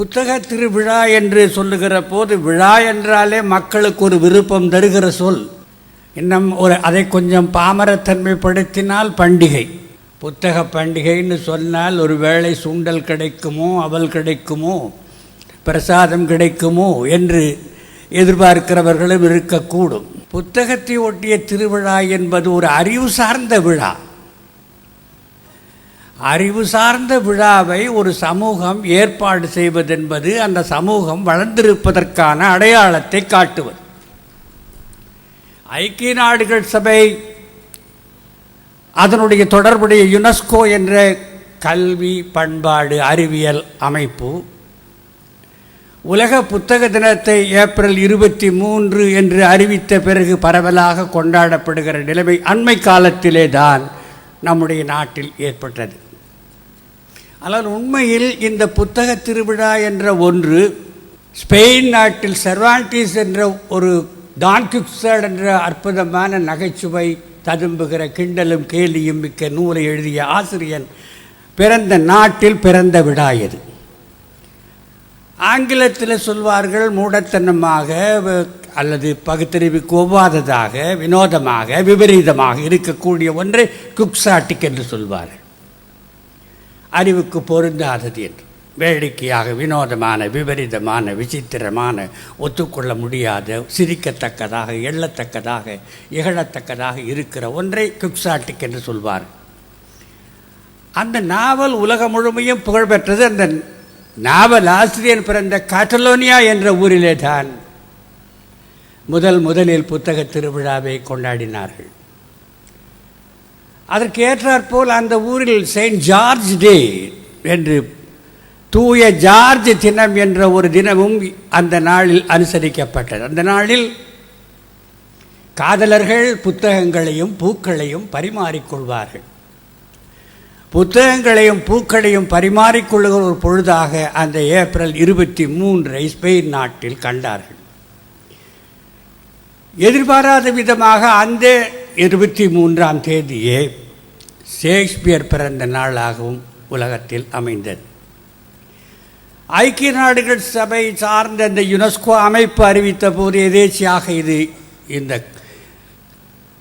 புத்தக திருவிழா என்று சொல்லுகிற போது விழா என்றாலே மக்களுக்கு ஒரு விருப்பம் தருகிற சொல். இன்னும் அதை கொஞ்சம் பாமரத்தன்மைப்படுத்தினால் பண்டிகை. புத்தக பண்டிகைன்னு சொன்னால் ஒரு வேளை சுண்டல் கிடைக்குமோ, அவல் கிடைக்குமோ, பிரசாதம் கிடைக்குமோ என்று எதிர்பார்க்கிறவர்களும் இருக்கக்கூடும். புத்தகத்தை ஒட்டிய திருவிழா என்பது ஒரு அறிவு சார்ந்த விழா. அறிவு சார்ந்த விழாவை ஒரு சமூகம் ஏற்பாடு செய்வதென்பது அந்த சமூகம் வளர்ந்திருப்பதற்கான அடையாளத்தை காட்டுவது. ஐக்கிய நாடுகள் சபை அதனுடைய தொடர்புடைய யுனெஸ்கோ என்ற கல்வி, பண்பாடு, அறிவியல் அமைப்பு உலக புத்தக தினத்தை ஏப்ரல் 23 என்று அறிவித்த பிறகு பரவலாக கொண்டாடப்படுகிற நிலைமை அண்மை காலத்திலே தான் நம்முடைய நாட்டில் ஏற்பட்டது. ஆனால் உண்மையில் இந்த புத்தக திருவிழா என்ற ஒன்று ஸ்பெயின் நாட்டில் செர்வான்டிஸ் என்ற ஒரு டான் கிக்ஸாட் என்ற அற்புதமான நகைச்சுவை ததும்புகிற கிண்டலும் கேலியும் மிக்க நூலை எழுதிய ஆசிரியன் பிறந்த நாட்டில் பிறந்த விழா இது. ஆங்கிலத்தில் சொல்வார்கள் மூடத்தனமாக அல்லது பகுத்தறிவுக்கு ஒவ்வாததாக, வினோதமாக, விபரீதமாக இருக்கக்கூடிய ஒன்றை குக்ஸாட்டிக் என்று சொல்வார்கள். அறிவுக்கு பொருந்தாதது என்று, வேடிக்கையாக, வினோதமான, விபரீதமான, விசித்திரமான, ஒத்துக்கொள்ள முடியாத, சிரிக்கத்தக்கதாக, எள்ளத்தக்கதாக, இகழத்தக்கதாக இருக்கிற ஒன்றை குக்ஸாட்டிக் என்று சொல்வார். அந்த நாவல் உலகம் முழுமையும் புகழ்பெற்றது. அந்த நாவல் ஆசிரியர் பிறந்த காட்டலோனியா என்ற ஊரிலே தான் முதலில் புத்தக திருவிழாவை கொண்டாடினார்கள். அதற்கு ஏற்றாற்போல் அந்த ஊரில் செயின்ட் ஜார்ஜ் டே என்று, தூய ஜார்ஜ் தினம் என்ற ஒரு தினமும் அந்த நாளில் அனுசரிக்கப்பட்டது. அந்த நாளில் காதலர்கள் புத்தகங்களையும் பூக்களையும் பரிமாறிக்கொள்வார்கள். புத்தகங்களையும் பூக்களையும் பரிமாறிக்கொள்ளுகிற ஒரு பொழுதாக அந்த ஏப்ரல் 23 ஸ்பெயின் நாட்டில் கண்டார்கள். எதிர்பாராத விதமாக அந்த 23ஆம் தேதியே ஷேக்ஸ்பியர் பிறந்த நாளாகவும் உலகத்தில் அமைந்தது. ஐக்கிய நாடுகள் சபை சார்ந்த இந்த யுனெஸ்கோ அமைப்பு அறிவித்த போது எதேச்சியாக இது இந்த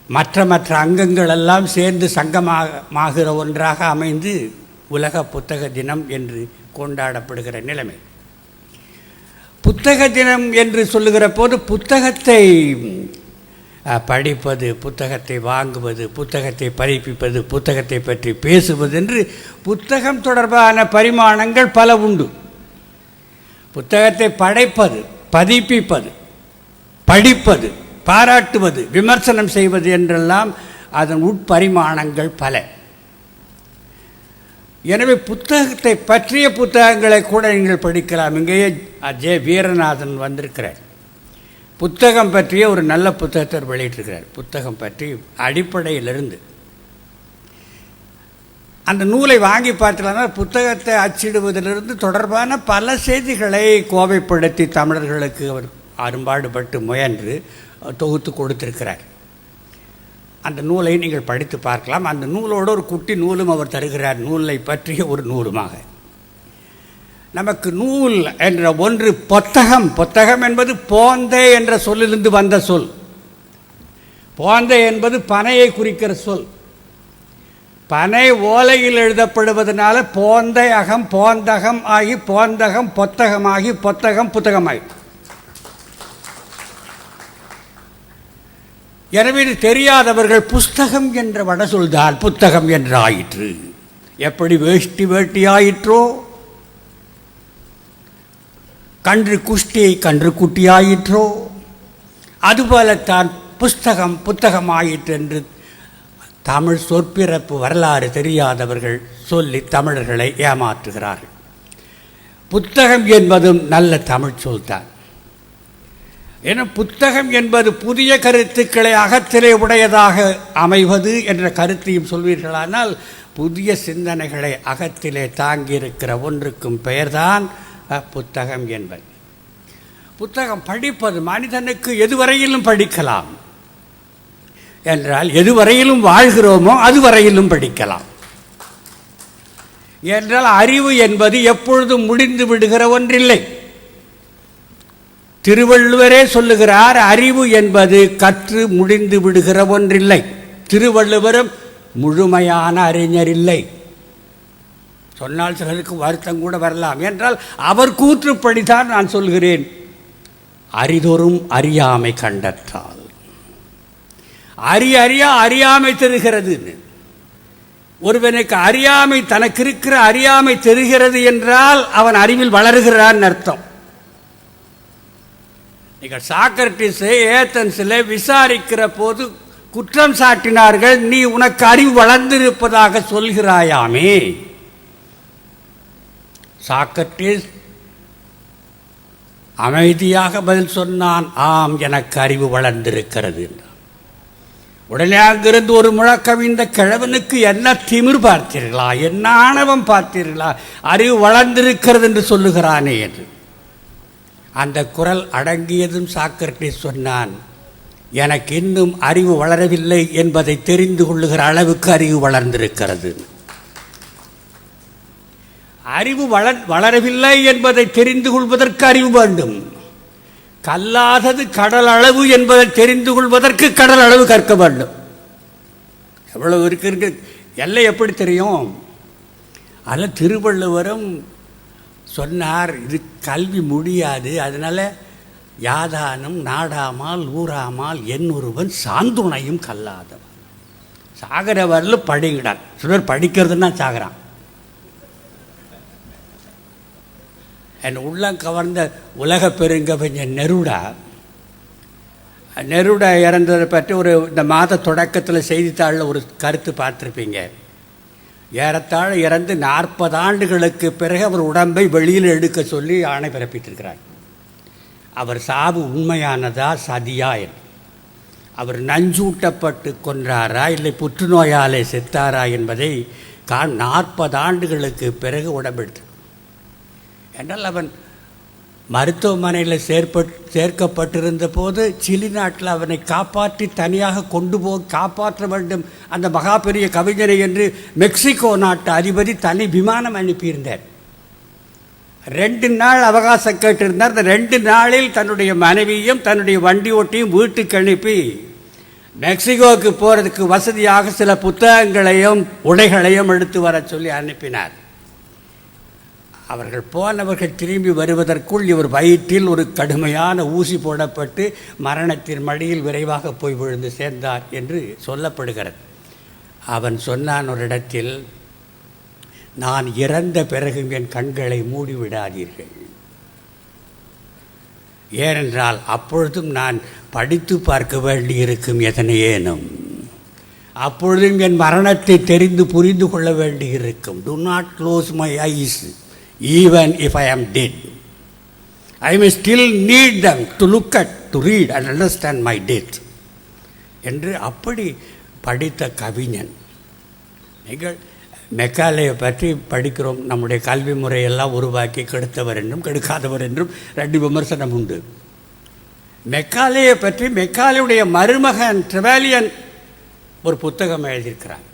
மற்ற அங்கங்கள் எல்லாம் சேர்ந்து சங்கமாகிற ஒன்றாக அமைந்து உலக புத்தக தினம் என்று கொண்டாடப்படுகிற நிலைமை. புத்தக தினம் என்று சொல்லுகிற போது புத்தகத்தை படிப்பது, புத்தகத்தை வாங்குவது, புத்தகத்தை பதிப்பிப்பது, புத்தகத்தை பற்றி பேசுவது என்று புத்தகம் தொடர்பான பரிமாணங்கள் பல உண்டு. புத்தகத்தை படைப்பது, பதிப்பிப்பது, படிப்பது, பாராட்டுவது, விமர்சனம் செய்வது என்றெல்லாம் அதன் உட்பரிமாணங்கள் பல. எனவே புத்தகத்தை பற்றிய புத்தகங்களை கூட நீங்கள் படிக்கலாம். இங்கேயே ஜே வீரநாதன் வந்திருக்கிறார். புத்தகம் பற்றிய ஒரு நல்ல புத்தகத்தை வெளியிட்டிருக்கிறார். புத்தகம் பற்றி அடிப்படையிலிருந்து அந்த நூலை வாங்கி பார்த்தீங்கன்னா புத்தகத்தை அச்சிடுவதிலிருந்து தொடர்பான பல செய்திகளை கோவைப்படுத்தி தமிழர்களுக்கு அவர் அரும்பாடுபட்டு முயன்று தொகுத்து கொடுத்திருக்கிறார். அந்த நூலை நீங்கள் படித்து பார்க்கலாம். அந்த நூலோடு ஒரு குட்டி நூலும் அவர் தருகிறார், நூலை பற்றிய ஒரு நூலுமாக. நமக்கு நூல் என்ற ஒன்று புத்தகம் என்பது போந்தை என்ற சொல்லிலிருந்து வந்த சொல். போந்தை என்பது பனையை குறிக்கிற சொல். பனை ஓலையில் எழுதப்படுவதனால போந்தை அகம் போந்தகம் ஆகி, போந்தகம் பொத்தகமாகி, பொத்தகம் புத்தகமாகி. எனவே தெரியாதவர்கள் புஸ்தகம் என்ற வட சொல்தான் புத்தகம் என்று ஆயிற்று. எப்படி வேட்டி ஆயிற்றோ, கன்று குட்டி ஆயிற்றோ, அதுபோலத்தான் புஸ்தகம் புத்தகமாயிற்று என்று தமிழ் சொற்பிறப்பு வரலாறு தெரியாதவர்கள் சொல்லி தமிழர்களை ஏமாற்றுகிறார்கள். புத்தகம் என்பதும் நல்ல தமிழ் சொல்தான். ஏன்னா புத்தகம் என்பது புதிய கருத்துக்களை அகத்திலே உடையதாக அமைவது என்ற கருத்தையும் சொல்வீர்களானால், புதிய சிந்தனைகளை அகத்திலே தாங்கியிருக்கிற ஒன்றுக்கும் பெயர்தான் புத்தகம் என்பது. புத்தகம் படிப்பது மனிதனுக்கு எதுவரையிலும் படிக்கலாம் என்றால், எதுவரையிலும் வாழ்கிறோமோ அதுவரையிலும் படிக்கலாம். என்றால் அறிவு என்பது எப்பொழுதும் முடிந்து விடுகிற ஒன்றில்லை. திருவள்ளுவரே சொல்லுகிறார், அறிவு என்பது கற்று முடிந்து விடுகிற ஒன்றில்லை. திருவள்ளுவரும் முழுமையான அறிஞர் இல்லை. சொன்னால் சிலருக்கு வருத்தம் கூட வரலாம். என்றால் அவர் கூற்றுப்படிதான் நான் சொல்கிறேன். அறிதொரும் அறியாமை கண்டற்றால் அறியாமை தெரிகிறது. ஒருவனுக்கு அறியாமை, தனக்கு இருக்கிற அறியாமை தெரிகிறது என்றால் அவன் அறிவில் வளருகிறான் அர்த்தம். நீங்கள் சாக்ரட்டிஸை ஏத்தன்ஸில் விசாரிக்கிற போது குற்றம் சாட்டினார்கள், நீ உனக்கு அறிவு வளர்ந்திருப்பதாக சொல்கிறாயாமே. சாக்ரட்டிஸ் அமைதியாக பதில் சொன்னான், ஆம், எனக்கு அறிவு வளர்ந்திருக்கிறது. உடனே அங்கிருந்து ஒரு முழக்கம், இந்த கிழவனுக்கு என்ன திமிர் பார்த்தீர்களா, என்ன ஆணவம் பார்த்தீர்களா, அறிவு வளர்ந்திருக்கிறது என்று சொல்லுகிறானே என்று. அந்த குரல் அடங்கியதும் சாக்ரட்டிஸ் சொன்னான், எனக்கு இன்னும் அறிவு வளரவில்லை என்பதை தெரிந்து கொள்ளுகிற அளவுக்கு அறிவு வளர்ந்திருக்கிறது. அறிவு வளரவில்லை என்பதை தெரிந்து கொள்வதற்கு அறிவு வேண்டும். கல்லாதது கடல் அளவு என்பதை தெரிந்து கொள்வதற்கு கடல் அளவு கற்க வேண்டும். எவ்வளவு இருக்கு எல்லை எப்படி தெரியும்? அதில் திருவள்ளுவரும் சொன்னார், இது கல்வி முடியாது, அதனால் யாதானும் நாடாமால் ஊராமால் என்னொருவன் சாந்துணையும் கல்லாதவன். சாகிறவரில் படிக்கிறான். சிலர் படிக்கிறதுன்னா சாகிறான். என் உள்ளம் கவர்ந்த உலக பெருங்கவிஞர் நெருடா இறந்ததை பற்றி இந்த மாத தொடக்கத்தில் செய்தித்தாளில் ஒரு கருத்து பார்த்துருப்பீங்க. ஏறத்தாழ இறந்து 40 ஆண்டுகளுக்கு பிறகு அவர் உடம்பை வெளியில் எடுக்க சொல்லி ஆணை பிறப்பித்திருக்கிறார். அவர் சாவு உண்மையானதா சதியா என்று, அவர் நஞ்சூட்டப்பட்டு கொன்றாரா இல்லை புற்றுநோயாலே செத்தாரா என்பதை 40 ஆண்டுகளுக்கு பிறகு உடம்பெடுத்து என்றால் அவன் மருத்துவமனையில் சேர்க்கப்பட்டிருந்த போது சிலி நாட்டில் அவனை காப்பாற்றி தனியாக கொண்டு காப்பாற்ற வேண்டும் அந்த மகா பெரிய கவிஞரை என்று மெக்சிகோ நாட்டு அதிபதி தனி விமானம் அனுப்பியிருந்தார். 2 நாள் அவகாசம் கேட்டிருந்தார். அந்த 2 நாளில் தன்னுடைய மனைவியும் தன்னுடைய வண்டி ஓட்டியும் வீட்டுக்கு அனுப்பி மெக்சிகோவுக்கு போகிறதுக்கு வசதியாக சில புத்தகங்களையும் உடைகளையும் எடுத்து வர சொல்லி அனுப்பினார். அவர்கள் போனவர்கள் திரும்பி வருவதற்குள் இவர் வயிற்றில் ஒரு கடுமையான ஊசி போடப்பட்டு மரணத்தின் மடியில் விரைவாக போய் விழுந்து சேர்ந்தார் என்று சொல்லப்படுகிறது. அவன் சொன்னான் ஒரு இடத்தில், நான் இறந்த பிறகும் என் கண்களை மூடிவிடாதீர்கள், ஏனென்றால் அப்பொழுதும் நான் படித்து பார்க்க வேண்டியிருக்கும் எதனையேனும், அப்பொழுதும் என் மரணத்தை தெரிந்து புரிந்து கொள்ள வேண்டியிருக்கும். Do not close my eyes even if I am dead. I may still need them to look at, to read and understand my death. என்று அப்படி படித்த கவிஞன். நீங்கள் மெக்காலேயை பற்றி படிக்கிறோம். நம்முடைய கல்வி முறையெல்லாம் உருவாக்கி கெடுத்தவர் என்றும் கெடுக்காதவர் என்றும் 2 விமர்சனம் உண்டு. மெக்காலேயை பற்றி மெக்காலேயுடைய மருமகன் ட்ரெவாலியன் ஒரு புத்தகம் எழுதியிருக்கிறான்.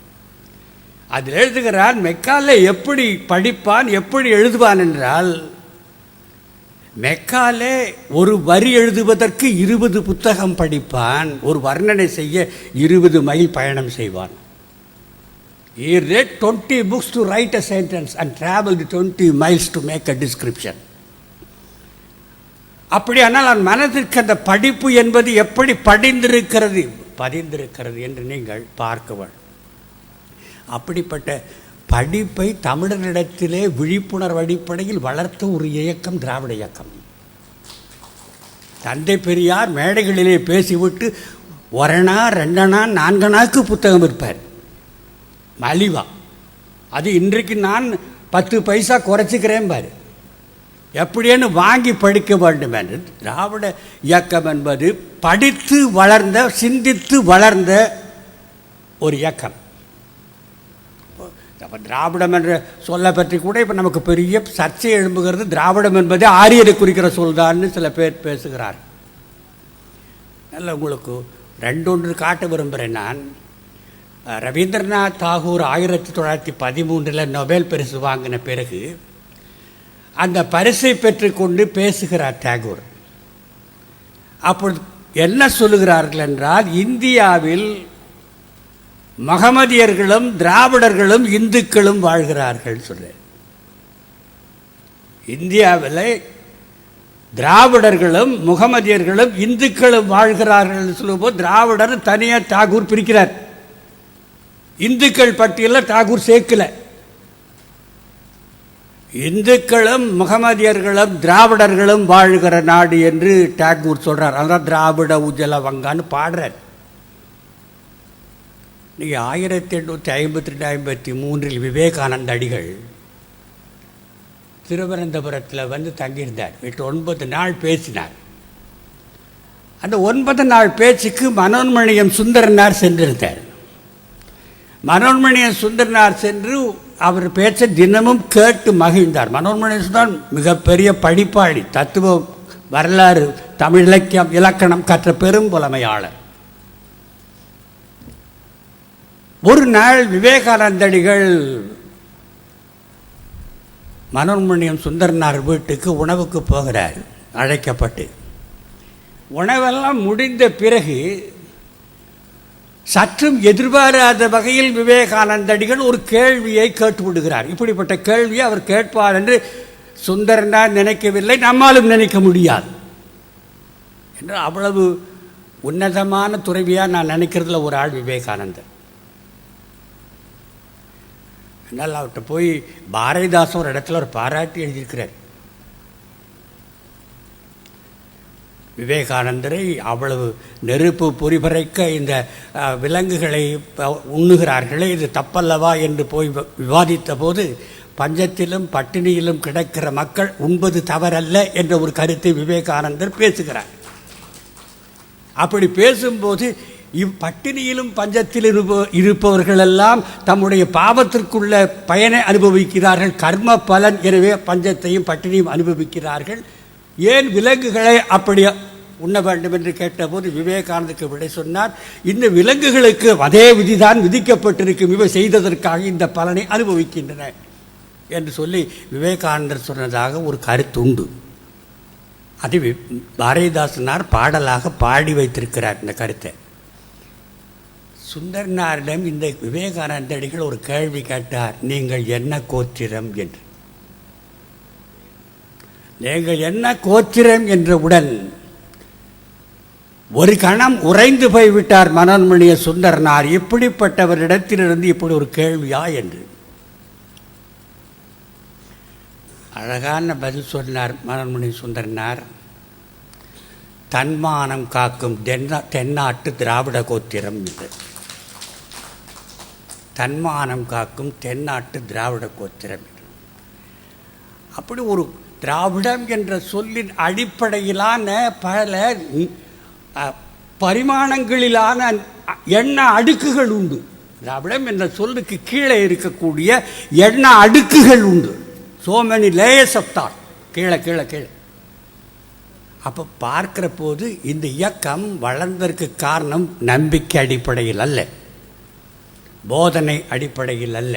அதில் எழுதுகிறான், மெக்காலே எப்படி படிப்பான் எப்படி எழுதுவான் என்றால், மெக்காலே ஒரு வரி எழுதுவதற்கு 20 புத்தகம் படிப்பான், ஒரு வர்ணனை செய்ய 20 மைல் பயணம் செய்வான். He read 20 books to write a sentence and traveled 20 miles to make a description. அப்படியானால் அவன் மனதிற்கு அந்த படிப்பு என்பது எப்படி பதிந்திருக்கிறது என்று நீங்கள் பார்க்க வேண்டும். அப்படிப்பட்ட படிப்பை தமிழரிடத்திலே விழிப்புணர்வு அடிப்படையில் வளர்த்த ஒரு இயக்கம் திராவிட இயக்கம். தந்தை பெரியார் மேடைகளிலே பேசிவிட்டு 1 அணா 2 அணா 4 அணாக்கு புத்தகம் இருப்பார் மலிவா. அது இன்றைக்கு நான் 10 பைசா குறைச்சிக்கிறேன் பாரு, எப்படின்னு வாங்கி படிக்க வேண்டும் என்று. திராவிட இயக்கம் என்பது படித்து வளர்ந்த, சிந்தித்து வளர்ந்த ஒரு இயக்கம். அப்போ திராவிடம் என்ற சொல்லை பற்றி கூட இப்போ நமக்கு பெரிய சர்ச்சை எழும்புகிறது. திராவிடம் என்பது ஆரியரை குறிக்கிற சொல்தான்னு சில பேர் பேசுகிறார். நல்ல உங்களுக்கு 2 காட்ட விரும்புகிறேன். நான் ரவீந்திரநாத் தாகூர் 1913 நொபேல் பரிசு வாங்கின பிறகு அந்த பரிசை பெற்றுக்கொண்டு பேசுகிறார் தாகூர். அப்பொழுது என்ன சொல்லுகிறார்கள் என்றால், இந்தியாவில் மகமதியர்களும் திராவிடர்களும் இந்துக்களும் வாழ்கிறார்கள் சொல்ற. இந்தியாவில் திராவிடர்களும் முகமதியர்களும் இந்துக்களும் வாழ்கிறார்கள் சொல்லும்போது திராவிடர் தனியாக தாகூர் பிரிக்கிறார். இந்துக்கள் பட்டியலில் தாகூர் சேர்க்கல. இந்துக்களும் முகமதியர்களும் திராவிடர்களும் வாழ்கிற நாடு என்று தாகூர் சொல்றார். அதான் திராவிட உஜ்ஜல வங்கான்னு பாடுறார். நீங்கள் 1852-53 விவேகானந்த அடிகள் திருவனந்தபுரத்தில் வந்து தங்கியிருந்தார். 9 நாள் பேசினார். அந்த 9 நாள் பேச்சுக்கு மனோன்மணியம் சுந்தரனார் சென்றிருந்தார். மனோன்மணியம் சுந்தரனார் சென்று அவர் பேச்ச தினமும் கேட்டு மகிழ்ந்தார். மனோன்மணியம் சுந்தரன் மிகப்பெரிய படிப்பாளி, தத்துவ வரலாறு, தமிழ் இலக்கியம், இலக்கணம் கற்ற பெரும் புலமையாளர். ஒரு நாள் விவேகானந்தடிகள் மனோன்மணியம் சுந்தரனார் வீட்டுக்கு உணவுக்கு போகிறார், அழைக்கப்பட்டு. உணவெல்லாம் முடிந்த பிறகு சற்றும் எதிர்பாராத வகையில் விவேகானந்தடிகள் ஒரு கேள்வியை கேட்டுவிடுகிறார். இப்படிப்பட்ட கேள்வியை அவர் கேட்பார் என்று சுந்தரனார் நினைக்கவில்லை, நம்மாலும் நினைக்க முடியாது என்று. அவ்வளவு உன்னதமான துறவியாக நான் நினைக்கிறதுல ஒரு ஆள் விவேகானந்தர். என்னால் அவர்கிட்ட போய் பாரதிதாசன் ஒரு இடத்துல ஒரு பாராட்டி எழுதியிருக்கிறார். விவேகானந்தரை அவ்வளவு நெருப்பு பொறிபறைக்க இந்த விலங்குகளை உண்ணுகிறார்களே, இது தப்பல்லவா என்று போய் விவாதித்த போது, பஞ்சத்திலும் பட்டினியிலும் கிடக்கிற மக்கள் உண்பது தவறல்ல என்ற ஒரு கருத்தை விவேகானந்தர் பேசுகிறார். அப்படி பேசும்போது பட்டினியிலும் பஞ்சத்தில் இருப்பவர்களெல்லாம் தம்முடைய பாவத்திற்குள்ள பயனை அனுபவிக்கிறார்கள், கர்ம பலன். எனவே பஞ்சத்தையும் பட்டினியும் அனுபவிக்கிறார்கள். ஏன் விலங்குகளை அப்படி உண்ண வேண்டும் என்று கேட்டபோது விவேகானந்தருக்கு விடை சொன்னார், இந்த விலங்குகளுக்கு அதே விதிதான் விதிக்கப்பட்டிருக்கும், இவை செய்ததற்காக இந்த பலனை அனுபவிக்கின்றன என்று சொல்லி விவேகானந்தர் சொன்னதாக ஒரு கருத்து உண்டு. அது பாரதிதாசனார் பாடலாக பாடி வைத்திருக்கிறார் இந்த கருத்தை. சுந்தரனாரிடம் இந்த விவேகானந்தடிகள் ஒரு கேள்வி கேட்டார், நீங்கள் என்ன கோத்திரம் என்று. நீங்கள் என்ன கோத்திரம் என்றவுடன் ஒரு கணம் உறைந்து போய்விட்டார் மனோன்மணிய சுந்தரனார். இப்படிப்பட்டவரிடத்திலிருந்து இப்படி ஒரு கேள்வியா என்று அழகான பதில் சொன்னார் மனோன்மணிய சுந்தரனார். தன்மானம் காக்கும் தென்னாட்டு திராவிட கோத்திரம் என்று. தன்மானம் காக்கும் தென்னாட்டு திராவிட கோத்திரம் என்று. அப்படி ஒரு திராவிடம் என்ற சொல்லின் அடிப்படையிலான பல பரிமாணங்களிலான எண்ண அடுக்குகள் உண்டு. திராவிடம் என்ற சொல்லுக்கு கீழே இருக்கக்கூடிய எண்ண அடுக்குகள் உண்டு. so many layers of thought. கீழே கீழே கீழே. அப்போ பார்க்கிற போது இந்த இயக்கம் வளர்ந்ததற்கு காரணம் நம்பிக்கை அடிப்படையில் அல்ல, போதனை அடிப்படையில் அல்ல,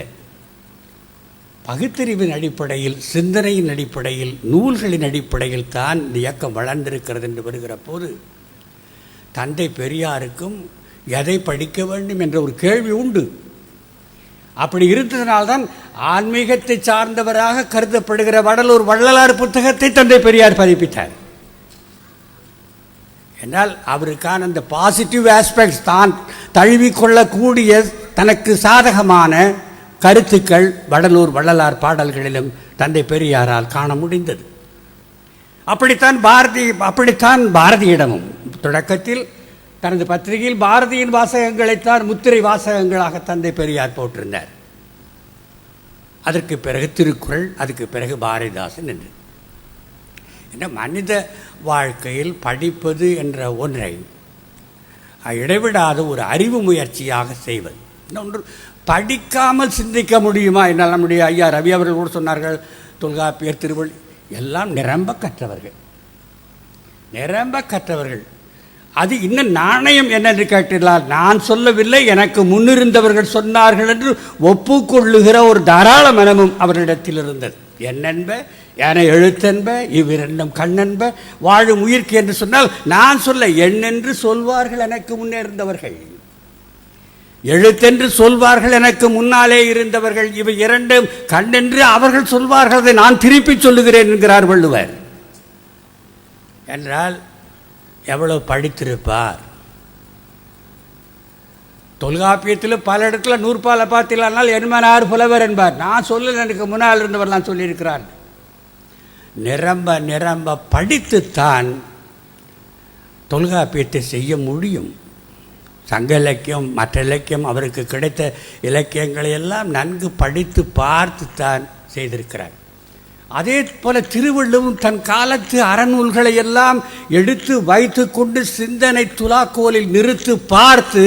பகுத்தறிவின் அடிப்படையில், சிந்தனையின் அடிப்படையில், நூல்களின் அடிப்படையில் தான் இந்த இயக்கம் வளர்ந்திருக்கிறது என்று வருகிற போது தந்தை பெரியாருக்கும் எதை படிக்க வேண்டும் என்ற ஒரு கேள்வி உண்டு. அப்படி இருந்ததனால்தான் ஆன்மீகத்தை சார்ந்தவராக கருதப்படுகிற வடலூர் வள்ளலார் புத்தகத்தை தந்தை பெரியார் பதிப்பித்தார். என்றால் அவருக்கான அந்த பாசிட்டிவ் ஆஸ்பெக்ட்ஸ் தான் தழுவிக்கொள்ளக்கூடிய தனக்கு சாதகமான கருத்துக்கள் வடலூர் வள்ளலார் பாடல்களிலும் தந்தை பெரியாரால் காண முடிந்தது. அப்படித்தான் பாரதியிடமும் தொடக்கத்தில் தனது பத்திரிகையில் பாரதியின் வாசகங்களைத்தான் முத்திரை வாசகங்களாக தந்தை பெரியார் போட்டிருந்தார். அதற்கு பிறகு திருக்குறள், அதுக்கு பிறகு பாரதிதாசன் என்று. ஏன்னா மனித வாழ்க்கையில் படிப்பது என்ற ஒன்றை இடைவிடாத ஒரு அறிவு முயற்சியாக செய்வது. இன்னொன்று, படிக்காமல் சிந்திக்க முடியுமா? என்னால் நம்முடைய ஐயா ரவி அவர்கள் கூட சொன்னார்கள், தொல்காப்பியர், திருவள்ளுவர் எல்லாம் நிரம்ப கற்றவர்கள். அது இன்னும் நாணயம் என்னென்று கேட்டால், நான் சொல்லவில்லை, எனக்கு முன்னிருந்தவர்கள் சொன்னார்கள் என்று ஒப்புக்கொள்ளுகிற ஒரு தாராள மனமும் அவரிடத்தில் இருந்தது. என்னென்ப யானை எழுத்தென்ப இவ்விரண்டும் கண்ணென்ப வாழும் உயிர்க்கு என்று சொன்னால், நான் சொல்ல என்னென்று சொல்வார்கள் எனக்கு முன்னே இருந்தவர்கள், எழுத்தென்று சொல்வார்கள் எனக்கு முன்னாலே இருந்தவர்கள், இவை இரண்டும் கண்ணென்று அவர்கள் சொல்வார்கள், அதை நான் திருப்பி சொல்லுகிறேன் என்கிறார் வள்ளுவர். என்றால் எவ்வளவு படித்திருப்பார். தொல்காப்பியத்தில் பல இடத்துல நூற்பாலை பார்த்திலானால் என்மனார் புலவர் என்பார். நான் சொல்ல எனக்கு முன்னால் இருந்தவர்லாம் சொல்லியிருக்கிறார். நிரம்ப நிரம்ப படித்துத்தான் தொல்காப்பியத்தை செய்ய முடியும். சங்க இலக்கியம் மற்ற இலக்கியம் அவருக்கு கிடைத்த இலக்கியங்களை எல்லாம் நன்கு படித்து பார்த்துத்தான் செய்திருக்கிறார். அதே போல திருவள்ளுவரும் தன் காலத்து அறநூல்களை எல்லாம் எடுத்து வைத்து கொண்டு சிந்தனை துலாக்கோலில் நிறுத்து பார்த்து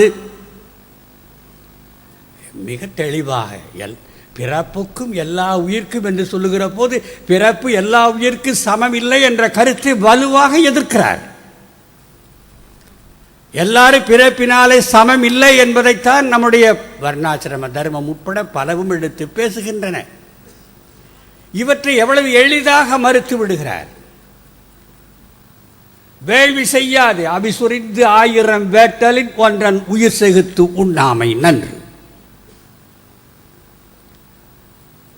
மிக தெளிவாக பிறப்புக்கும் எல்லா உயிர்க்கும் என்று சொல்லுகிற போது பிறப்பு எல்லா உயிர்க்கும் சமம் இல்லை என்ற கருத்தை வலுவாக எதிர்க்கிறார். எல்லாரும் பிறப்பினாலே சமம் இல்லை என்பதைத்தான் நம்முடைய வர்ணாசிரம தர்மம் உட்பட பலவும் எடுத்து பேசுகின்றன. இவற்றை எவ்வளவு எளிதாக மறுத்து விடுகிறார். வேள்வி செய்யாது அபிசுரிந்து 1000 வேட்டலின் ஒன்றன் உயிர் செகுத்து உண்ணாமை நன்று.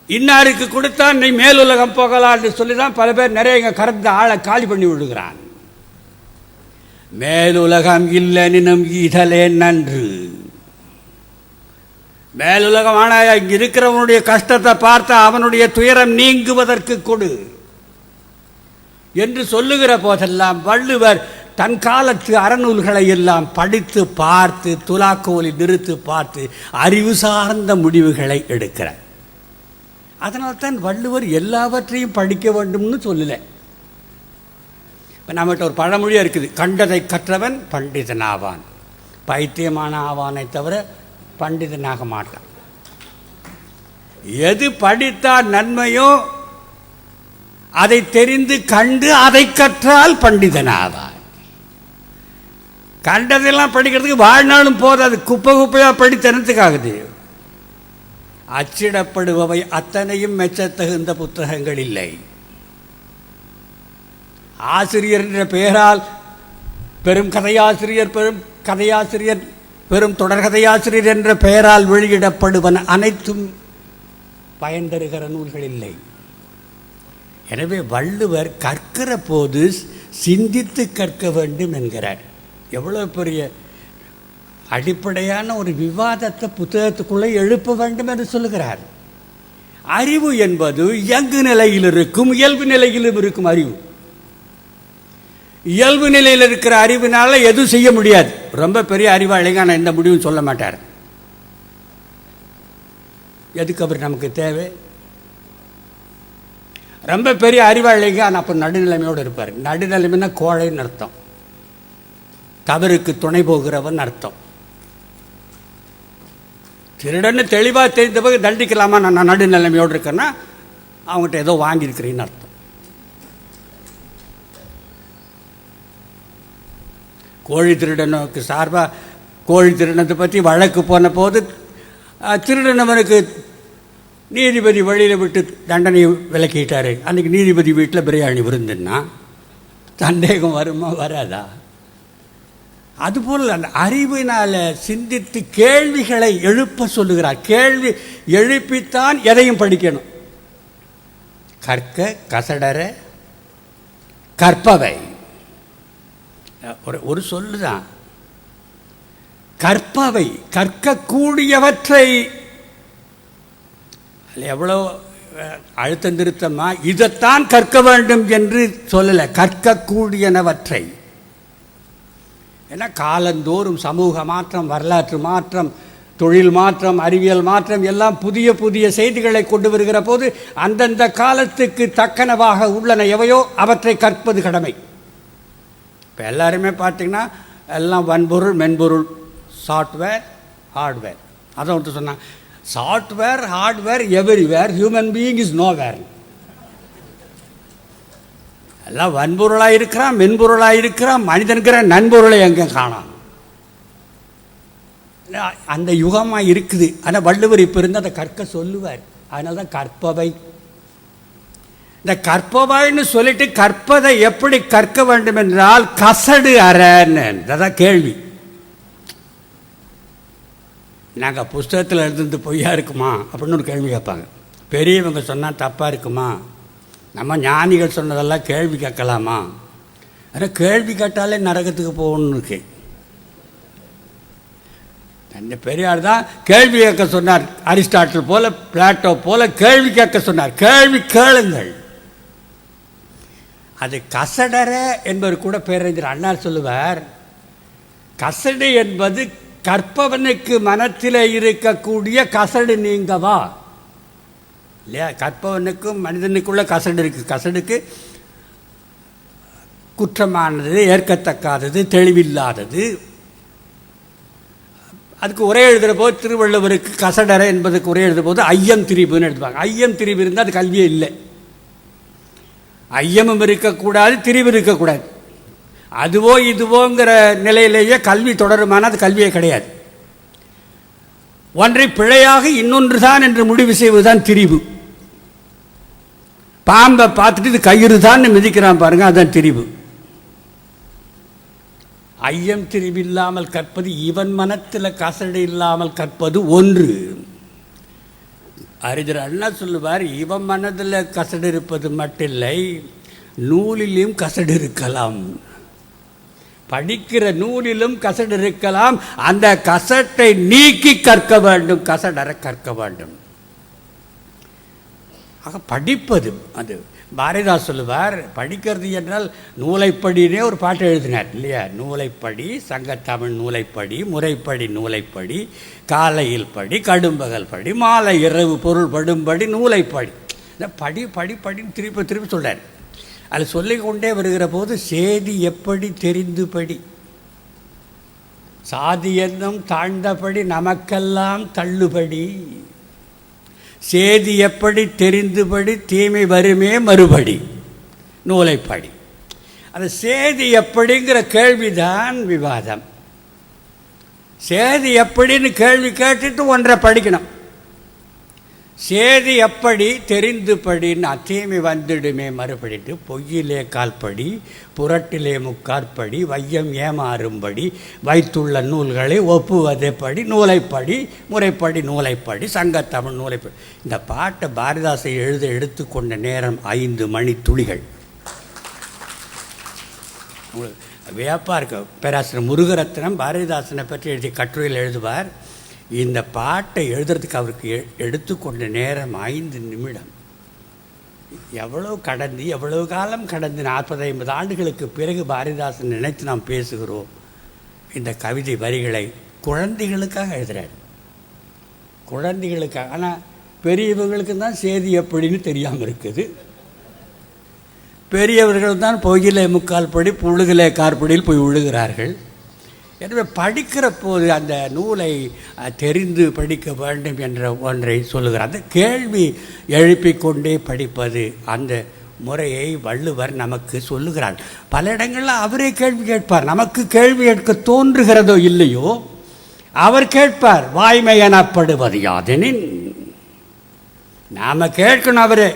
இன்னாருக்கு கொடுத்தா நீ மேலுலகம் போகலாம் என்று சொல்லிதான் பல பேர் நிறைய இங்க கறந்து ஆளை காலி பண்ணி விடுகிறான். மேலுலகம் இல்லெனினும் ஈதலே நன்று. மேலுலகம் ஆனால் இங்கே இருக்கிறவனுடைய கஷ்டத்தை பார்த்தா அவனுடைய துயரம் நீங்குவதற்கு கொடு என்று சொல்லுகிற போதெல்லாம் வள்ளுவர் தன் காலத்து அறநூல்களை எல்லாம் படித்து பார்த்து துலாக்கோலி நிறுத்து பார்த்து அறிவு சார்ந்த முடிவுகளை எடுக்கிறார். அதனால்தான் வள்ளுவர் எல்லாவற்றையும் படிக்க வேண்டும்னு சொல்லலை. இப்போ நம்மகிட்ட ஒரு பழமொழியாக இருக்குது, கண்டதை கற்றவன் பண்டிதனாவான், பைத்தியமான ஆவானை தவிர பண்டிதனாக மாட்டான். எது படித்தால் நன்மையோ அதை தெரிந்து கண்டு அதை கற்றால் பண்டிதனாவான். கண்டதெல்லாம் படிக்கிறதுக்கு வாழ்நாளும் போதாது, குப்பை குப்பையாக படித்தனத்துக்காகுது. அச்சிடப்படுபவை அத்தனையும் மெச்சத்தகுந்த புத்தகங்கள் இல்லை. ஆசிரியர் என்ற பெயரால் பெரும் கதையாசிரியர் பெரும் தொடர்கதையாசிரியர் என்ற பெயரால் வெளியிடப்படுவன அனைத்தும் பயன் தருகிற நூல்கள் இல்லை. எனவே வள்ளுவர் கற்கிற போது சிந்தித்து கற்க வேண்டும் என்கிறார். எவ்வளோ பெரிய அடிப்படையான ஒரு விவாதத்தை புத்தகத்துக்குள்ளே எழுப்ப வேண்டும் என்று சொல்லுகிறார். அறிவு என்பது இயங்கு நிலையில் இருக்கும், இயல்பு நிலையிலும் இருக்கும் அறிவு. இயல்பு நிலையில் இருக்கிற அறிவினால எதுவும் செய்ய முடியாது. ரொம்ப பெரிய அறிவாளிங்க நான் எந்த முடிவும் சொல்ல மாட்டார். எதுக்கு அவர் நமக்கு தேவை? ரொம்ப பெரிய அறிவாளிங்க ஆனால் அப்போ நடுநிலைமையோடு இருப்பார். நடுநிலைமைன்னா கோழைன்னு அர்த்தம், தவறுக்கு துணை போகிறவன் அர்த்தம். திருடன்னு தெளிவாக தெரிந்த போது தண்டிக்கலாமா, நான் நடுநிலைமையோடு இருக்கேன்னா அவங்ககிட்ட ஏதோ வாங்கியிருக்கிறேன்னு அர்த்தம். கோழி திருடனுக்கு சார்பாக கோழி திருடனத்தை பற்றி வழக்கு போன போது திருடனவனுக்கு நீதிபதி வழியில் விட்டு தண்டனையை விலக்கிட்டாரு. அன்றைக்கி நீதிபதி வீட்டில் பிரியாணி விருந்துன்னா சந்தேகம் வருமா வராதா? அதுபோல் அந்த அறிவினால் சிந்தித்து கேள்விகளை எழுப்ப சொல்லுகிறார். கேள்வி எழுப்பித்தான் எதையும் படிக்கணும். கற்க கசடர கற்பவை ஒரு சொல்லுதான். கற்பவை கற்கக்கூடியவற்றை எவ்வளோ அழுத்தம் திருத்தமா இதைத்தான் கற்க வேண்டும் என்று சொல்லலை, கற்கக்கூடியனவற்றை. ஏன்னா காலந்தோறும் சமூக மாற்றம், வரலாற்று மாற்றம், தொழில் மாற்றம், அறிவியல் மாற்றம் எல்லாம் புதிய புதிய செய்திகளை கொண்டு வருகிற போது அந்தந்த காலத்துக்கு தக்கனவாக உள்ளன எவையோ அவற்றை கற்பது கடமை. இப்போ எல்லாருமே பார்த்திங்கன்னா எல்லாம் வன்பொருள் மென்பொருள், சாஃப்ட்வேர் ஹார்ட்வேர். அதை ஒருத்தர் சொன்னாங்க, software hardware everywhere, human being is nowhere. எல்லாம் வன்பொருளாக இருக்கிறான், மென்பொருளாக இருக்கிறான், மனிதன்கிற நண்பொருளை எங்கே காணாம். அந்த யுகமாக இருக்குது. ஆனால் வள்ளுவர் இப்போ இருந்து அதை கற்க சொல்லுவார். அதனால தான் கற்பவை. இந்த கற்பவைன்னு சொல்லிட்டு கற்பதை எப்படி கற்க வேண்டும் என்றால் கசடு அறன்னு அதான் கேள்வி. நாங்கள் புஸ்தகத்தில் எழுதுந்து பொய்யா இருக்குமா அப்படின்னு ஒரு கேள்வி கேட்பாங்க. பெரியவங்க சொன்னால் தப்பாக இருக்குமா, நம்ம ஞானிகள் சொன்னதெல்லாம் கேள்வி கேட்கலாமா? ஆனால் கேள்வி கேட்டாலே நரகத்துக்கு போகணும்னு இருக்கு. அந்த பெரியார் தான் கேள்வி கேட்க சொன்னார். அரிஸ்டாட்டில் போல பிளாட்டோ போல கேள்வி கேட்க சொன்னார். கேள்வி கேளுங்கள். அது கசடர என்பவர் கூட பேரறிஞர் அண்ணா சொல்லுவார், கசடு என்பது கற்பவனுக்கு மனத்தில் இருக்கக்கூடிய கசடு நீங்கவா இல்லையா. கற்பவனுக்கும் மனிதனுக்குள்ள கசடு இருக்குது. கசடுக்கு குற்றமானது, ஏற்கத்தக்காதது, தெளிவில்லாதது. அதுக்கு உரை எழுதுகிற போது திருவள்ளுவருக்கு கசடர என்பதுக்கு உரை எழுதுகிற போது ஐயம் திரிபுன்னு எழுதுவாங்க. ஐயம் திரிபு இருந்தால் அது கல்வியே இல்லை. ஐயமும் இருக்கக்கூடாது, திரிவு இருக்கக்கூடாது. அதுவோ இதுவோங்கிற நிலையிலேயே கல்வி தொடருமானால் அது கல்வியே கிடையாது. ஒன்றை பிழையாக இன்னொன்று தான் என்று முடிவு செய்வதுதான் திரிவு. பாம்பை பார்த்துட்டு இது கயிறு தான் மிதிக்கிறான் பாருங்க, அதுதான் திரிவு. ஐயம் திரிவு இல்லாமல் கற்பது, இவன் மனத்தில் கசடு இல்லாமல் கற்பது ஒன்று. அறிஞர் அண்ணா சொல்லுவார், இவன் மனதில் கசடு இருப்பது மட்டில்லை, நூலிலும் கசடு இருக்கலாம். படிக்கிற நூலிலும் கசடு இருக்கலாம். அந்த கசட்டை நீக்கி கற்க வேண்டும், கசடற கற்க வேண்டும். ஆக படிப்பது அது பாரதிதாஸ் சொல்லுவார், படிக்கிறது என்றால் நூலைப்படினே ஒரு பாட்டு எழுதினார் இல்லையா. நூலைப்படி, சங்கத்தமிழ் நூலைப்படி, முறைப்படி நூலைப்படி, காலையில் படி, கடும்பகல் படி, மாலை இரவு பொருள் படும்படி நூலைப்படி. இந்த படி படி படின்னு திருப்பி திருப்பி சொல்கிறார். அது சொல்லிக்கொண்டே வருகிற போது சேதி எப்படி தெரிந்து படி, சாதி என்னும் தாழ்ந்தபடி நமக்கெல்லாம் தள்ளுபடி, சேதி எப்படி தெரிந்துபடி தீமை வருமே மறுபடி நூலைப்படி. அந்த சேதி எப்படிங்கிற கேள்விதான் விவாதம். சேதி எப்படின்னு கேள்வி கேட்டுட்டு ஒன்றை படிக்கணும். சேதி எப்படி தெரிந்து படின்னு தீமை வந்துடுமே மறுபடிட்டு பொய்யிலே கால்படி, புரட்டிலே முக்காற்படி, வையம் ஏமாறும்படி, வைத்துள்ள நூல்களை ஒப்புவதைப்படி நூலைப்படி, முறைப்படி நூலைப்படி, சங்கத்தமிழ் நூலைப்படி. இந்த பாட்டை பாரதிதாசை எடுத்துக்கொண்ட நேரம் 5 மணி துளிகள். உங்களுக்கு வியப்பாக இருக்கு. பேராசிரியர் முருகரத்னம் பாரதிதாசனை பற்றி எழுதிய கட்டுரையில் எழுதுவார், இந்த பாட்டை எழுதுறதுக்கு அவருக்கு எடுத்துக்கொண்ட நேரம் 5 நிமிடம். எவ்வளவு காலம் கடந்து 40-50 ஆண்டுகளுக்கு பிறகு பாரதிதாசன் நினைத்து நாம் பேசுகிறோம். இந்த கவிதை வரிகளை குழந்தைகளுக்காக எழுதுகிறார், குழந்தைகளுக்காக. ஆனால் பெரியவங்களுக்கு தான் சேதி எப்படின்னு தெரியாமல் இருக்குது. பெரியவர்கள் தான் பொய்யிலே முக்கால் படி புழுகிலே காற்படியில் போய் விழுகிறார்கள். எனவே படிக்கிற போது அந்த நூலை தெரிந்து படிக்க வேண்டும் என்ற ஒன்றை சொல்லுகிறார். அந்த கேள்வி எழுப்பிக்கொண்டே படிப்பது, அந்த முறையை வள்ளுவர் நமக்கு சொல்லுகிறார். பல இடங்களில் அவரே கேள்வி கேட்பார். நமக்கு கேள்வி கேட்க தோன்றுகிறதோ இல்லையோ அவர் கேட்பார். வாய்மை எனப்படுவது யாதெனின், நாம் கேட்கணும். அவரே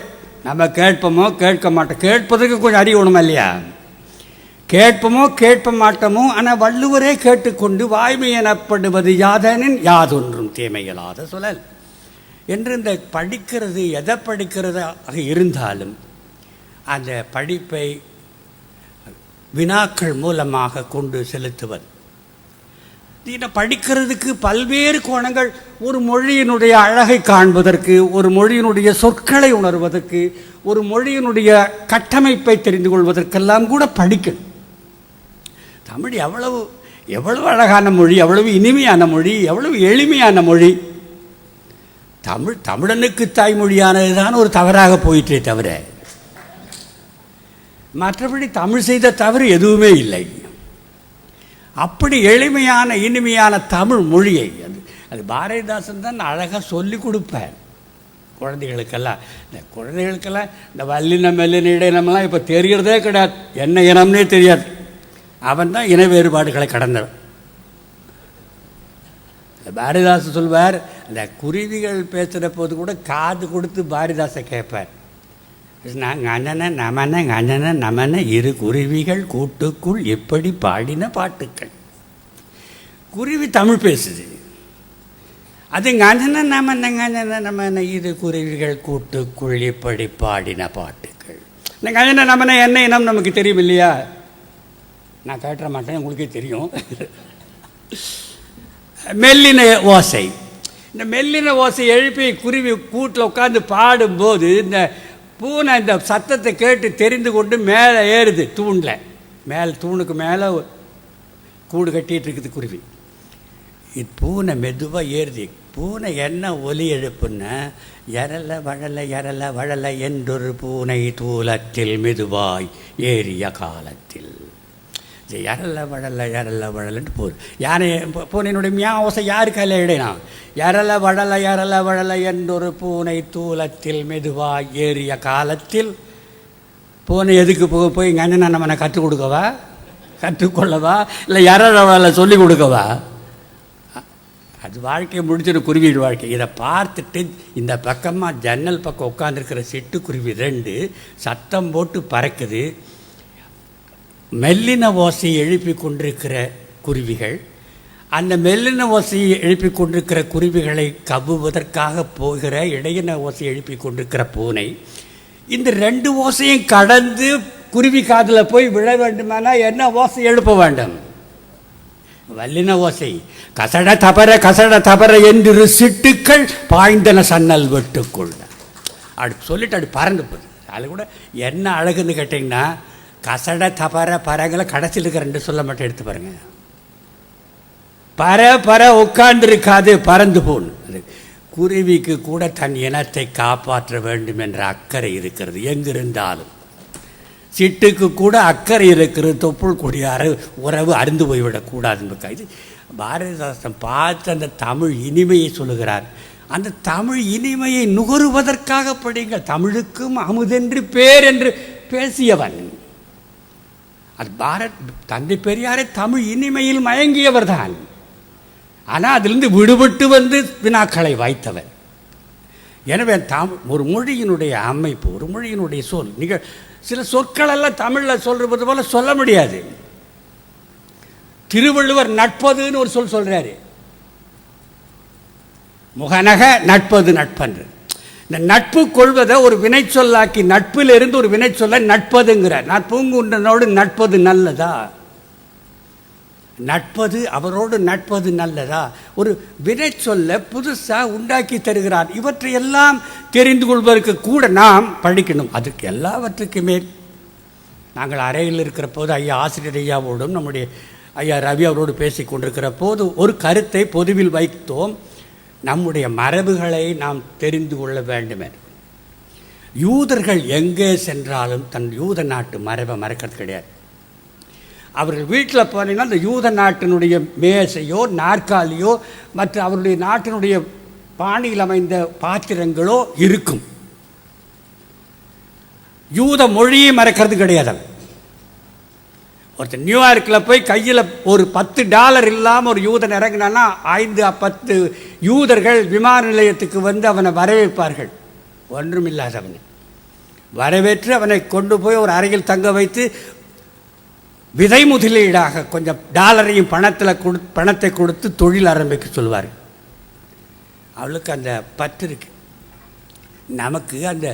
நம்ம கேட்போமோ கேட்க மாட்டோம். கேட்பதற்கு கொஞ்சம் அறியணும் இல்லையா. கேட்போமோ கேட்ப மாட்டோமோ, ஆனால் வள்ளுவரே கேட்டுக்கொண்டு வாய்மை எனப்படுவது யாதெனின் யாதொன்றும் தீமையில்லாத சொல்லல் என்று இந்த படிக்கிறது எதை படிக்கிறதாக இருந்தாலும் அந்த படிப்பை வினாக்கள் மூலமாக கொண்டு செலுத்துவது. இதை படிக்கிறதுக்கு பல்வேறு கோணங்கள். ஒரு மொழியினுடைய அழகை காண்பதற்கு, ஒரு மொழியினுடைய சொற்களை உணர்வதற்கு, ஒரு மொழியினுடைய கட்டமைப்பை தெரிந்து கொள்வதற்கெல்லாம் கூட படிக்கணும். தமிழ் எவ்வளவு அழகான மொழி, எவ்வளவு இனிமையான மொழி, எவ்வளவு எளிமையான மொழி. தமிழனுக்கு தாய்மொழியானது தான் ஒரு தவறாக போயிட்டே தவிர மற்றபடி தமிழ் செய்த தவறு எதுவுமே இல்லை. அப்படி எளிமையான இனிமையான தமிழ் மொழியை அது பாரதிதாசன் தான் அழகாக சொல்லி கொடுப்பார். குழந்தைகளுக்கெல்லாம் இந்த வல்லின மெல்லின இடையினமெல்லாம் இப்போ தெரிகிறதே கிடையாது, என்ன இனம்னே தெரியாது. அவன் தான் இன வேறுபாடுகளை கடந்தவன். பாரதிதாசன் சொல்வார், அந்த குருவிகள் பேசுகிற போது கூட காது கொடுத்து பாரதிதாசை கேட்பார். கண்ணன நமன கண்ணன நமன இரு குருவிகள் கூட்டுக்குள் எப்படி பாடின பாட்டுக்கள். குருவி தமிழ் பேசுது, அது கண்ணன நமன கண்ணன நமன இரு குருவிகள் கூட்டுக்குள் எப்படி பாடின பாட்டுக்கள். இந்த கண்ணன நமன என்ன இனம் நமக்கு தெரியும் இல்லையா? நான் கேட்ட மாட்டேன், உங்களுக்கே தெரியும். மெல்லின ஓசை, இந்த மெல்லின ஓசை எழுப்பி குருவி கூட்டில் உட்காந்து பாடும்போது இந்த பூனை இந்த சத்தத்தை கேட்டு தெரிந்து கொண்டு மேலே ஏறுது. தூணுக்கு மேலே கூடு கட்டிகிட்டு இருக்குது குருவி. இது பூனை மெதுவாக ஏறுது. பூனை என்ன ஒலி எழுப்புன்னா, எரல வழலை என்றொரு பூனை தூலத்தில் மெதுவாய் ஏறிய காலத்தில். எரல வழலன்ட்டு போகுது. யானை பூனையினுடைய மியா ஓசை யாரு கையில் இடைனா, எரல வழலை என்றொரு பூனை தூலத்தில் மெதுவாய் ஏறிய காலத்தில். பூனை எதுக்கு போய் எங்கள் அண்ணன் நம்மனை கற்றுக் கொடுக்கவா, கற்றுக்கொள்ளவா, இல்லை எரல வழலை சொல்லிக் கொடுக்கவா? அது வாழ்க்கையை முடிச்சிடும், குருவியோட வாழ்க்கை. இதை பார்த்துட்டு இந்த பக்கமாக ஜன்னல் பக்கம் உட்காந்துருக்கிற சிட்டுக்குருவி 2 சத்தம் போட்டு பறக்குது. மெல்லின ஓசையை எழுப்பி கொண்டிருக்கிற குருவிகள், அந்த மெல்லின ஓசையை எழுப்பி கொண்டிருக்கிற குருவிகளை கவ்வுவதற்காக போகிற இடையின ஓசையை எழுப்பி கொண்டிருக்கிற பூனை, இந்த 2 ஓசையும் கடந்து குருவி காதில் போய் விழ வேண்டுமானால் என்ன ஓசை எழுப்ப வேண்டும்? வல்லின ஓசை. கசட தபர என்று சிட்டுக்கள் பாய்ந்தன சன்னல் வெட்டுக்குள். அப்படி சொல்லிட்டு அப்படி பறந்து போகுது. அது கூட என்ன அழகுன்னு கேட்டிங்கன்னா, கசட தபர பறங்களை கடைசியில் இருக்க 2 சொல்ல மட்டும் எடுத்து பாருங்க. பற உட்கார்ந்துருக்காது, பறந்து போகணும். அது குருவிக்கு கூட தன் இனத்தை காப்பாற்ற வேண்டும் என்ற அக்கறை இருக்கிறது எங்கிருந்தாலும். சிட்டுக்கு கூட அக்கறை இருக்கிறது, தொப்புள் கூடிய உறவு அருந்து போய்விடக்கூடாது. இது பாரதிதாசன் பார்த்து அந்த தமிழ் இனிமையை சொல்லுகிறார். அந்த தமிழ் இனிமையை நுகருவதற்காக படிங்க. தமிழுக்கும் அமுதென்று பேர் என்று பேசியவன் அது தந்தை பெரியாரை தமிழ் இனிமையில் மயங்கியவர் தான். ஆனால் அதிலிருந்து விடுபட்டு வந்து வினாக்களை வாய்த்தவர். எனவே ஒரு மொழியினுடைய அமைப்பு, ஒரு மொழியினுடைய சொல், சில சொற்களெல்லாம் தமிழில் சொல்றது போல சொல்ல முடியாது. திருவள்ளுவர் நட்பதுன்னு ஒரு சொல் சொல்றாரு. முகநக நட்பது நட்பன்று. இந்த நட்பு கொள்வதை ஒரு வினை சொல்லாக்கி, நட்பில் இருந்து ஒரு வினை சொல்ல நட்பதுங்கிறார். நட்புங்குன்றனோடு நட்பது நல்லதா, நட்பது அவரோடு நட்பது நல்லதா, ஒரு வினை சொல்ல புதுசாக உண்டாக்கி தருகிறார். இவற்றையெல்லாம் தெரிந்து கொள்வதற்கு கூட நாம் படிக்கணும். அதுக்கு எல்லாவற்றுக்குமே நாங்கள் அறையில் இருக்கிற போது ஆசிரியர் ஐயாவோடும் நம்முடைய ஐயா ரவி அவரோடு பேசி கொண்டிருக்கிற போது ஒரு கருத்தை பொதுவில் வைத்தோம். நம்முடைய மரபுகளை நாம் தெரிந்து கொள்ள வேண்டும். யூதர்கள் எங்கே சென்றாலும் தன் யூத நாட்டு மரபை மறக்கிறது கிடையாது. அவர்கள் வீட்டில் போனீங்கன்னா அந்த யூத நாட்டினுடைய மேசையோ நாற்காலியோ மற்ற அவருடைய நாட்டினுடைய பாணியில் அமைந்த பாத்திரங்களோ இருக்கும். யூத மொழியை மறக்கிறது கிடையாது. ஒருத்தர் நியூயார்க்கில் போய் கையில் ஒரு $10 இல்லாமல் ஒரு யூதன் இறங்கினான்னா 5-10 யூதர்கள் விமான நிலையத்துக்கு வந்து அவனை வரவேற்பார்கள். ஒன்றுமில்லாதவனை வரவேற்று அவனை கொண்டு போய் ஒரு அறையில் தங்க வைத்து விதை முதலீடாக கொஞ்சம் டாலரையும் பணத்தை கொடுத்து தொழில் ஆரம்பிக்க சொல்வார். அவளுக்கு அந்த பற்று இருக்கு. நமக்கு அந்த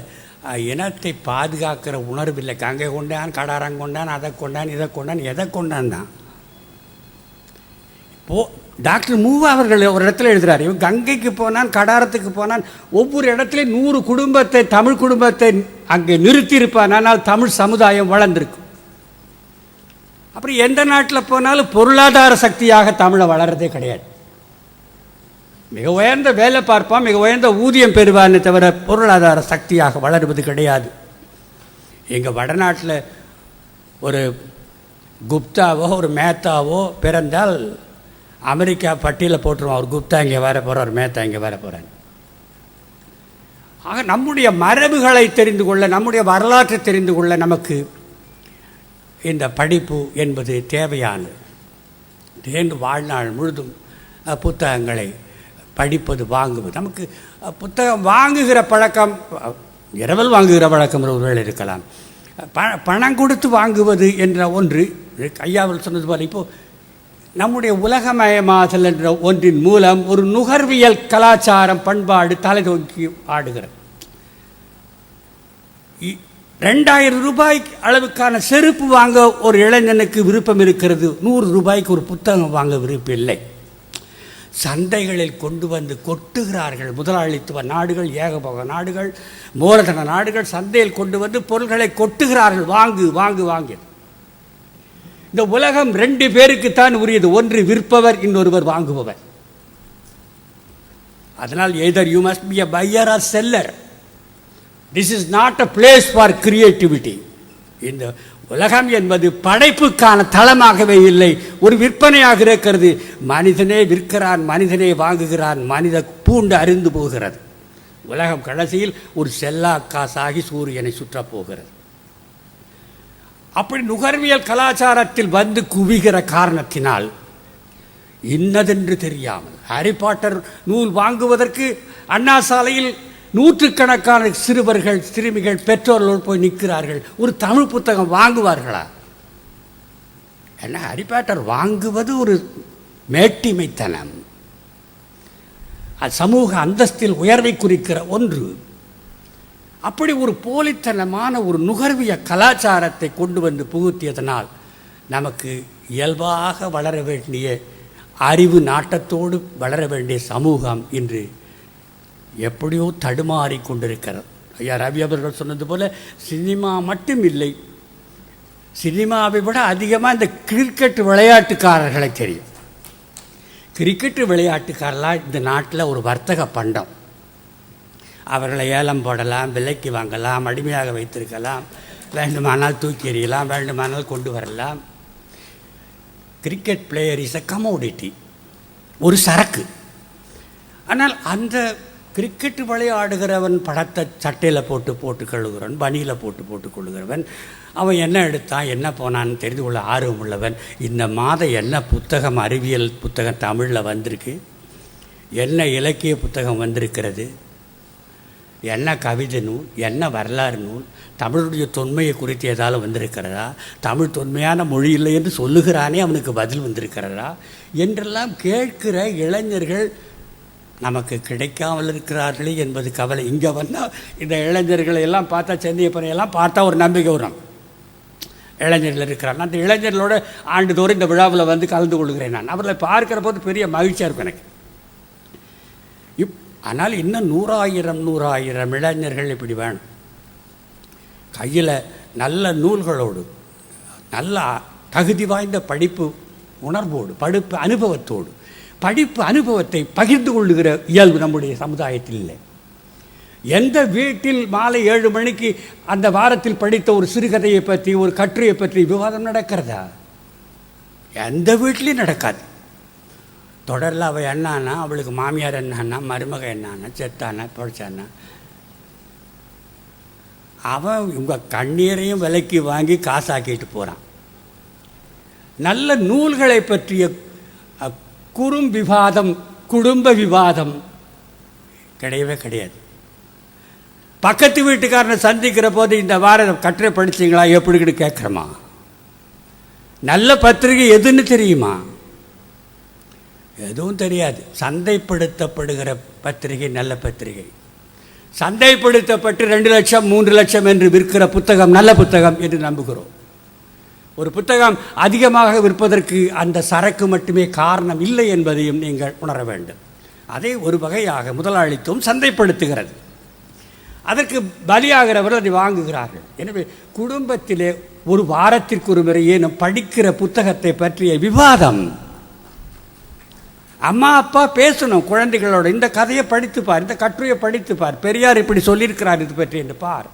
இனத்தை பாதுகாக்கிற உணர்வு இல்லை. அங்கே கொண்டான், கடாரம் கொண்டான், அதை கொண்டான், இதை கொண்டான், எதை கொண்டான் தான். டாக்டர் மூவா அவர்கள் ஒரு இடத்துல எழுதுகிறார், இவன் கங்கைக்கு போனான், கடாரத்துக்கு போனான், ஒவ்வொரு இடத்துலையும் 100 குடும்பத்தை, தமிழ் குடும்பத்தை அங்கே நிறுத்தியிருப்பான். ஆனால் தமிழ் சமுதாயம் வளர்ந்துருக்கும். அப்புறம் எந்த நாட்டில் போனாலும் பொருளாதார சக்தியாக தமிழை வளர்றதே கிடையாது. மிக உயர்ந்த வேலை பார்ப்பான், மிக உயர்ந்த ஊதியம் பெறுவான்னு தவிர பொருளாதார சக்தியாக வளருவது கிடையாது. எங்கள் வடநாட்டில் ஒரு குப்தாவோ ஒரு மேத்தாவோ பிறந்தால் அமெரிக்கா பட்டியலில் போட்டுருவோம். அவர் குப்தா இங்கே வர போகிறார், மேத்தா இங்கே வர போகிறார். ஆக நம்முடைய மரபுகளை தெரிந்து கொள்ள, நம்முடைய வரலாற்றை தெரிந்து கொள்ள நமக்கு இந்த படிப்பு என்பது தேவையானது. தேர்ந்து வாழ்நாள் முழுதும் புத்தகங்களை படிப்பது, வாங்குவது. நமக்கு புத்தகம் வாங்குகிற பழக்கம், இரவல் வாங்குகிற பழக்கம் ஒருவேளை இருக்கலாம். பணம் கொடுத்து வாங்குவது என்ற ஒன்று, ஐயாவில் சொன்னது போல, இப்போது நம்முடைய உலகமயமாதல் என்ற ஒன்றின் மூலம் ஒரு நுகர்வியல் கலாச்சாரம், பண்பாடு தலை தூக்கி ஆடுகிறது. 2000 ரூபாய் அளவுக்கான செருப்பு வாங்க ஒரு இளைஞனுக்கு விருப்பம் இருக்கிறது, 100 ரூபாய்க்கு ஒரு புத்தகம் வாங்க விருப்பம் இல்லை. சந்தைகளில் கொண்டு வந்து கொட்டுகிறார்கள். முதலாளித்துவ நாடுகள், ஏகபோக நாடுகள், மூலதன நாடுகள் சந்தையில் கொண்டு வந்து பொருள்களை கொட்டுகிறார்கள். வாங்கு வாங்கு வாங்கு. இந்த உலகம் 2 பேருக்குத்தான் உரியது, ஒன்று விற்பவர், இன்னொருவர் வாங்குபவர். அதனால் either you must be a buyer or seller. This is not a place for creativity. இந்த உலகம் என்பது படைப்புக்கான தளமாகவே இல்லை, ஒரு விற்பனையாக இருக்கிறது. மனிதனே விற்கிறான், மனிதனே வாங்குகிறான், மனித பூண்டு அருந்து போகிறது. உலகம் கடைசியில் ஒரு செல்லா காசாகி சூரியனை சுற்றப் போகிறது. அப்படி நுகர்வியல் கலாச்சாரத்தில் வந்து குவிகிற காரணத்தினால் இன்னதென்று தெரியாமல் ஹாரி பாட்டர் நூல் வாங்குவதற்கு அண்ணா சாலையில் நூற்றுக்கணக்கான சிறுவர்கள், சிறுமிகள், பெற்றோர்கள் போய் நிற்கிறார்கள். ஒரு தமிழ் புத்தகம் வாங்குவார்களா? என்ன, ஹாரி பாட்டர் வாங்குவது ஒரு மேட்டிமைத்தனம், அது சமூக அந்தஸ்தில் உயர்வை குறிக்கிற ஒன்று. அப்படி ஒரு போலித்தனமான ஒரு நுகர்விய கலாச்சாரத்தை கொண்டு வந்து புகுத்தியதனால் நமக்கு இயல்பாக வளர வேண்டிய, அறிவு நாட்டத்தோடு வளர வேண்டிய சமூகம் இன்று எப்படியோ தடுமாறி கொண்டிருக்கிறது. ஐயா ரவி அவர்கள் சொன்னது போல் சினிமா மட்டும் இல்லை, சினிமாவை விட அதிகமாக இந்த கிரிக்கெட் விளையாட்டுக்காரர்களை தெரியும். கிரிக்கெட் விளையாட்டுக்காரர்களாக இந்த நாட்டில் ஒரு வர்த்தக பண்டம். அவர்களை ஏலம் போடலாம், விலைக்கு வாங்கலாம், அடிமையாக வைத்திருக்கலாம், வேண்டுமானால் தூக்கி எறியலாம், வேண்டுமானால் கொண்டு வரலாம். Cricket player is a commodity, ஒரு சரக்கு. ஆனால் அந்த கிரிக்கெட் விளையாடுகிறவன் படத்தை சட்டையில் போட்டு கழுகுறவன், பனியில் போட்டு கொள்ளுகிறவன், அவன் என்ன எடுத்தான் என்ன போனான்னு தெரிந்து கொள்ள ஆர்வம் உள்ளவன், இந்த மாதம் என்ன புத்தகம், அறிவியல் புத்தகம் தமிழில் வந்திருக்கு, என்ன இலக்கிய புத்தகம் வந்திருக்கிறது, என்ன கவிதை நூல், என்ன வரலாறு நூல், தமிழுடைய தொன்மையை குறித்து ஏதாவது வந்திருக்கிறதா, தமிழ் தொன்மையான மொழி இல்லை என்று சொல்லுகிறானே அவனுக்கு பதில் வந்திருக்கிறதா என்றெல்லாம் கேட்கிற இளைஞர்கள் நமக்கு கிடைக்காமல் இருக்கிறார்களே என்பது கவலை. இங்கே வந்தால் இந்த இளைஞர்களை எல்லாம் பார்த்தா, சென்னையப்பனையெல்லாம் பார்த்தா ஒரு நம்பிக்கை வரும், இளைஞர்கள் இருக்கிறான். அந்த இளைஞர்களோட ஆண்டுதோறும் இந்த விழாவில் வந்து கலந்து கொள்கிறேன் நான். அவர்களை பார்க்கிற போது பெரிய மகிழ்ச்சியாக இருக்கும் எனக்கு. ஆனால் இன்னும் 100,000 இளைஞர்கள் இப்படி வேணும். கையில் நல்ல நூல்களோடு, நல்ல தகுதி வாய்ந்த படிப்பு உணர்வோடு, படிப்பு அனுபவத்தோடு, படிப்பு அனுபவத்தை பகிர்ந்து கொள்ளுகிற இயல்பு நம்முடைய சமுதாயத்தில் இல்லை. எந்த வீட்டில் மாலை 7 மணிக்கு அந்த வாரத்தில் படித்த ஒரு சிறுகதையை பற்றி, ஒரு கட்டுரையை பற்றி விவாதம் நடக்கிறதா? எந்த வீட்லேயும் நடக்காது. தொடரில் அவள் என்னான்னா, அவளுக்கு மாமியார் என்னான்னா, மருமக என்னான்னா, செத்தானா, பொழைச்சானா, அவன் உங்கள் கண்ணீரையும் விலைக்கு வாங்கி காசாக்கிட்டு போகிறான். நல்ல நூல்களை பற்றிய விவாதம், குடும்ப விவாதம் கிடையவே கிடையாது. பக்கத்து வீட்டுக்காரனை சந்திக்கிற போது இந்த வாரம் கட்டுரை படிச்சிங்களா எப்படின்னு கேட்குறமா? நல்ல பத்திரிகை எதுன்னு தெரியுமா? எதுவும் தெரியாது. சந்தைப்படுத்தப்படுகிற பத்திரிகை நல்ல பத்திரிகை, சந்தைப்படுத்தப்பட்டு 2 லட்சம் 3 லட்சம் என்று விற்கிற புத்தகம் நல்ல புத்தகம் என்று நம்புகிறோம். ஒரு புத்தகம் அதிகமாக விற்பதற்கு அந்த சரக்கு மட்டுமே காரணம் இல்லை என்பதையும் நீங்கள் உணர வேண்டும். அதை ஒரு வகையாக முதலாளித்துவம் சந்தைப்படுத்துகிறது. அதற்கு பலியாகிறவர்கள் அதை வாங்குகிறார்கள். எனவே குடும்பத்திலே ஒரு வாரத்திற்கு ஒரு முறையே நாம் படிக்கிற புத்தகத்தை பற்றிய விவாதம், அம்மா அப்பா பேசணும் குழந்தைகளோட. இந்த கதையை படித்துப்பார், இந்த கட்டுரையை படித்துப்பார், பெரியார் இப்படி சொல்லியிருக்கிறார் இது பற்றி என்று பார்.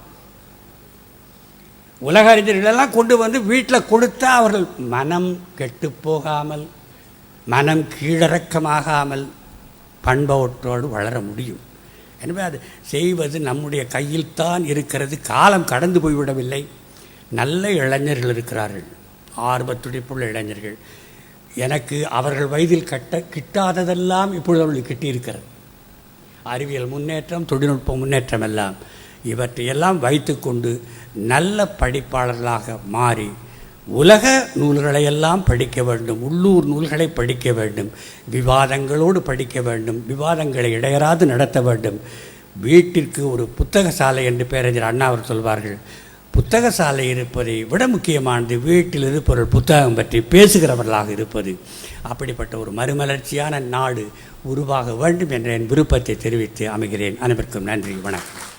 உலக அறிஞர்களெல்லாம் கொண்டு வந்து வீட்டில் கொடுத்தா அவர்கள் மனம் கெட்டு போகாமல், மனம் கீழறக்கமாகாமல் பண்பாட்டோடு வளர முடியும். எனவே அது செய்வது நம்முடைய கையில்தான் இருக்கிறது. காலம் கடந்து போய்விடவில்லை. நல்ல இளைஞர்கள் இருக்கிறார்கள், ஆர்வத்துடிப்புள்ள இளைஞர்கள். எனக்கு அவர்கள் வயதில் கிட்டாததெல்லாம் இப்பொழுது அவர்களுக்கு கிட்டியிருக்கிறது. அறிவியல் முன்னேற்றம், தொழில்நுட்ப முன்னேற்றம் எல்லாம் இவற்றையெல்லாம் வைத்துக்கொண்டு நல்ல படிப்பாளர்களாக மாறி உலக நூல்களையெல்லாம் படிக்க வேண்டும், உள்ளூர் நூல்களை படிக்க வேண்டும், விவாதங்களோடு படிக்க வேண்டும், விவாதங்களை இடையறாது நடத்த வேண்டும். வீட்டிற்கு ஒரு புத்தக சாலை என்று பேரறிஞர் அண்ணா அவர் சொல்வார்கள். புத்தக சாலை இருப்பதை விட முக்கியமானது வீட்டில் இருப்பவர்கள் புத்தகம் பற்றி பேசுகிறவர்களாக இருப்பது. அப்படிப்பட்ட ஒரு மறுமலர்ச்சியான நாடு உருவாக வேண்டும் என்ற என் விருப்பத்தை தெரிவித்து அமைகிறேன். அனைவருக்கும் நன்றி, வணக்கம்.